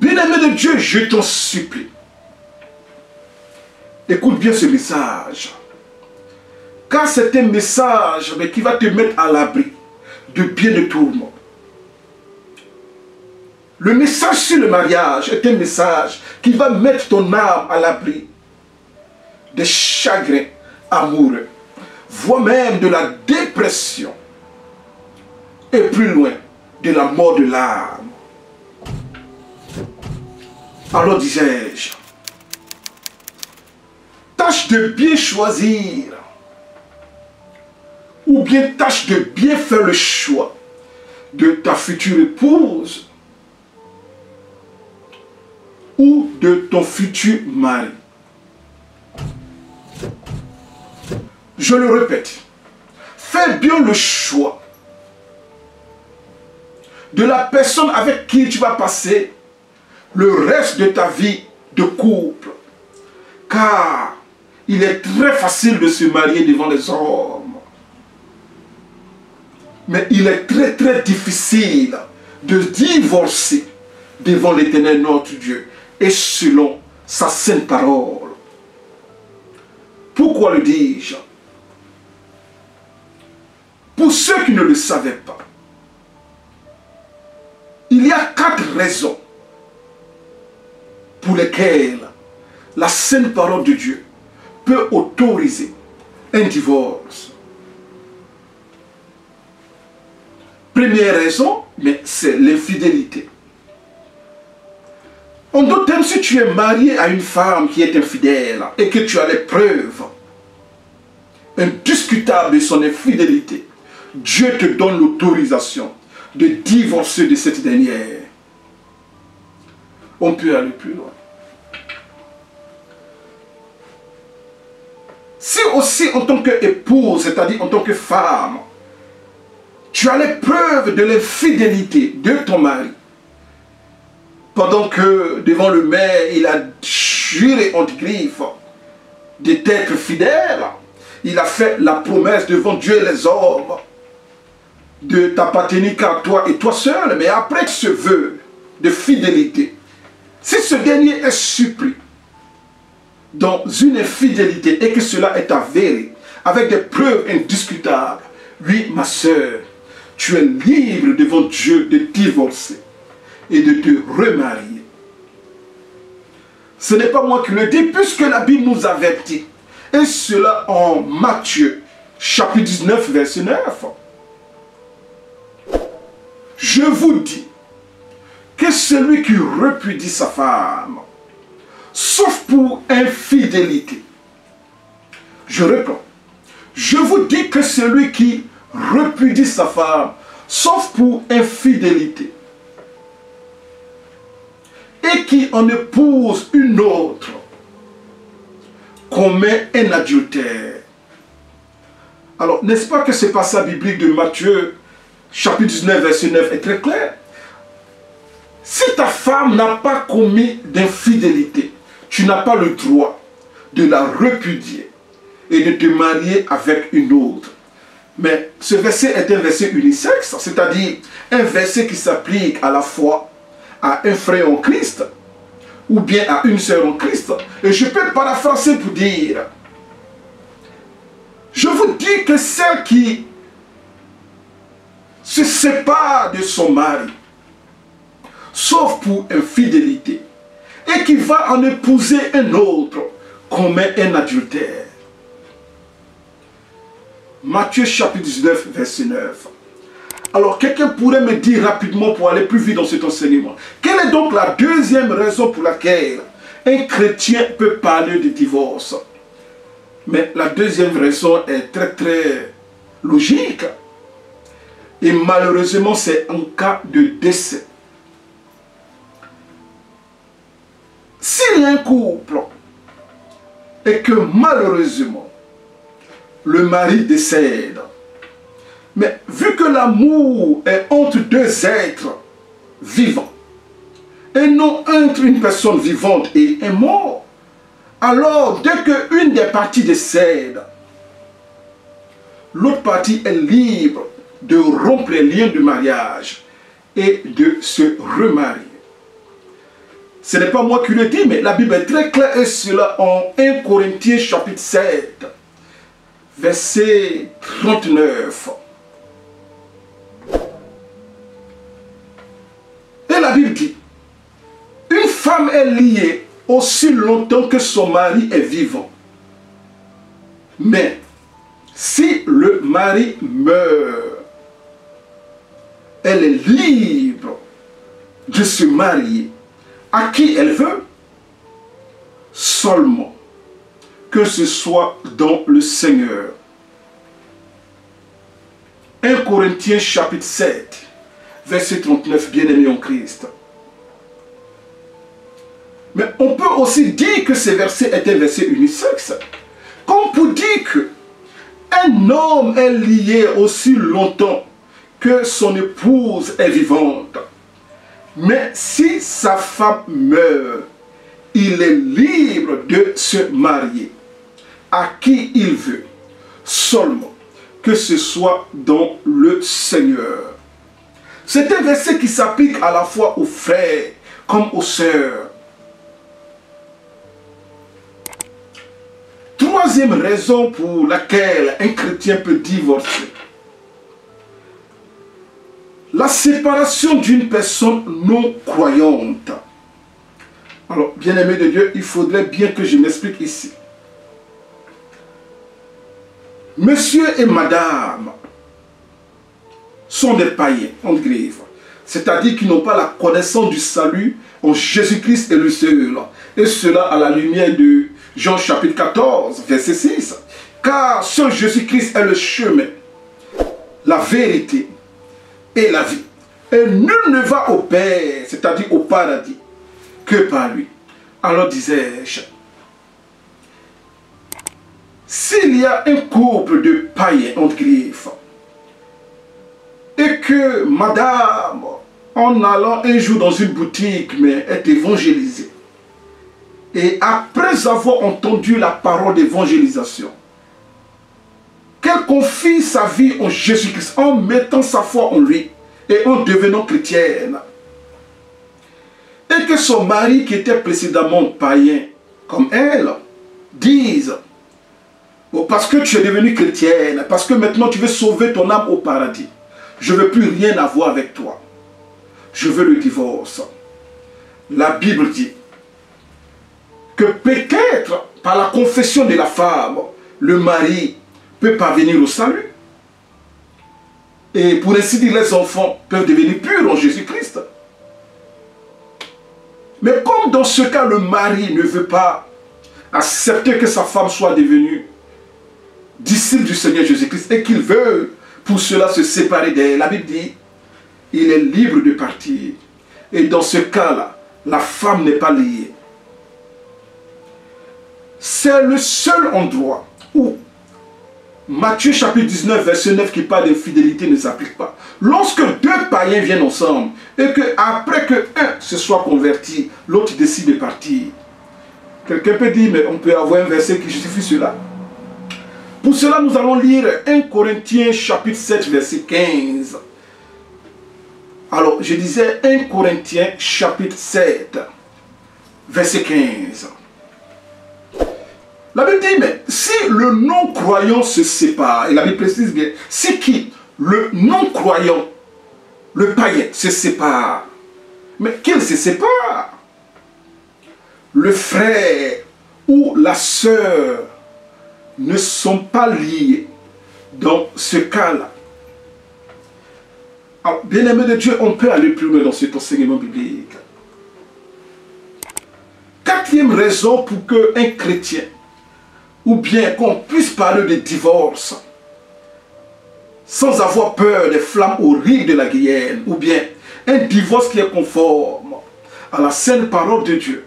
Bien-aimé de Dieu, je t'en supplie. Écoute bien ce message. Car c'est un message qui va te mettre à l'abri de bien de tourments. Le message sur le mariage est un message qui va mettre ton âme à l'abri des chagrins amoureux, voire même de la dépression et plus loin de la mort de l'âme. Alors disais-je, tâche de bien choisir ou bien tâche de bien faire le choix de ta future épouse ou de ton futur mari. Je le répète, fais bien le choix de la personne avec qui tu vas passer le reste de ta vie de couple. Car il est très facile de se marier devant les hommes. Mais il est très très difficile de divorcer devant l'Éternel notre Dieu et selon sa sainte parole. Pourquoi le dis-je? Pour ceux qui ne le savaient pas, il y a 4 raisons pour lesquelles la sainte parole de Dieu peut autoriser un divorce. Première raison, mais c'est l'infidélité. En d'autres termes, si tu es marié à une femme qui est infidèle et que tu as les preuves indiscutables de son infidélité, Dieu te donne l'autorisation de divorcer de cette dernière. On peut aller plus loin. Si aussi en tant qu'épouse, c'est-à-dire en tant que femme, tu as les preuves de l'infidélité de ton mari, pendant que devant le maire, il a juré entre griffes d'être fidèle, il a fait la promesse devant Dieu et les hommes de t'appartenir qu'à toi et toi seul, mais après ce vœu de fidélité, si ce dernier est surpris dans une infidélité et que cela est avéré avec des preuves indiscutables, oui, ma soeur, tu es libre devant Dieu de divorcer et de te remarier. Ce n'est pas moi qui le dis, puisque la Bible nous avertit. Et cela en Matthieu, chapitre 19, verset 9. Je vous dis que celui qui repudie sa femme, sauf pour infidélité. Je reprends. Je vous dis que celui qui repudie sa femme, sauf pour infidélité, et qui en épouse une autre, commet un adultère. Alors, n'est-ce pas que ce passage biblique de Matthieu, chapitre 19, verset 9, est très clair? Si ta femme n'a pas commis d'infidélité, tu n'as pas le droit de la repudier et de te marier avec une autre. Mais ce verset est un verset unisexe, c'est-à-dire un verset qui s'applique à la fois à un frère en Christ ou bien à une sœur en Christ. Et je peux paraphraser pour dire, je vous dis que celle qui se sépare de son mari, sauf pour infidélité, et qui va en épouser un autre, commet un adultère. Matthieu chapitre 19, verset 9. Alors, quelqu'un pourrait me dire rapidement pour aller plus vite dans cet enseignement. Quelle est donc la deuxième raison pour laquelle un chrétien peut parler de divorce? Mais la deuxième raison est très très logique. Et malheureusement, c'est en cas de décès. S'il y a un couple et que malheureusement, le mari décède, mais vu que l'amour est entre deux êtres vivants, et non entre une personne vivante et un mort, alors dès qu'une des parties décède, l'autre partie est libre de rompre les liens du mariage et de se remarier. Ce n'est pas moi qui le dis, mais la Bible est très claire et cela en 1 Corinthiens chapitre 7, verset 39. Et la Bible dit, une femme est liée aussi longtemps que son mari est vivant. Mais si le mari meurt, elle est libre de se marier à qui elle veut, seulement que ce soit dans le Seigneur. 1 Corinthiens chapitre 7, verset 39, bien-aimé en Christ. Mais on peut aussi dire que ce verset est un verset unisexe. Comme pour dire que un homme est lié aussi longtemps que son épouse est vivante. Mais si sa femme meurt, il est libre de se marier à qui il veut, seulement que ce soit dans le Seigneur. C'est un verset qui s'applique à la fois aux frères comme aux sœurs. Troisième raison pour laquelle un chrétien peut divorcer. La séparation d'une personne non croyante. Alors, bien-aimé de Dieu, il faudrait bien que je m'explique ici. Monsieur et madame sont des païens, en grève. C'est-à-dire qu'ils n'ont pas la connaissance du salut en Jésus-Christ et le seul. Et cela à la lumière de Jean chapitre 14, verset 6. Car seul Jésus-Christ est le chemin, la vérité et la vie. Et nul ne va au Père, c'est-à-dire au paradis, que par lui. Alors disais-je, s'il y a un couple de païens entre griffes, et que madame, en allant un jour dans une boutique, mais est évangélisée, et après avoir entendu la parole d'évangélisation, qu'elle confie sa vie en Jésus-Christ, en mettant sa foi en lui, et en devenant chrétienne, et que son mari qui était précédemment païen, comme elle, dise, oh, parce que tu es devenue chrétienne, parce que maintenant tu veux sauver ton âme au paradis, je ne veux plus rien avoir avec toi, je veux le divorce. La Bible dit que peut-être par la confession de la femme, le mari peut parvenir au salut. Et pour ainsi dire, les enfants peuvent devenir purs en Jésus-Christ. Mais comme dans ce cas, le mari ne veut pas accepter que sa femme soit devenue disciple du Seigneur Jésus-Christ et qu'il veut pour cela se séparer d'elle, la Bible dit, il est libre de partir. Et dans ce cas-là, la femme n'est pas liée. C'est le seul endroit où Matthieu chapitre 19, verset 9 qui parle d'infidélité ne s'applique pas. Lorsque deux païens viennent ensemble et que après que un se soit converti, l'autre décide de partir. Quelqu'un peut dire, mais on peut avoir un verset qui justifie cela. Pour cela, nous allons lire 1 Corinthiens chapitre 7, verset 15. Alors, je disais 1 Corinthiens chapitre 7, verset 15. La Bible dit, mais si le non-croyant se sépare, et la Bible précise bien, c'est qui? Le non-croyant, le païen se sépare. Mais qu'il se sépare? Le frère ou la sœur ne sont pas liés dans ce cas-là. Alors, bien-aimé de Dieu, on peut aller plus loin dans cet enseignement biblique. Quatrième raison pour qu'un chrétien, ou bien qu'on puisse parler de divorce, sans avoir peur des flammes horribles de la guerre, ou bien un divorce qui est conforme à la sainte parole de Dieu,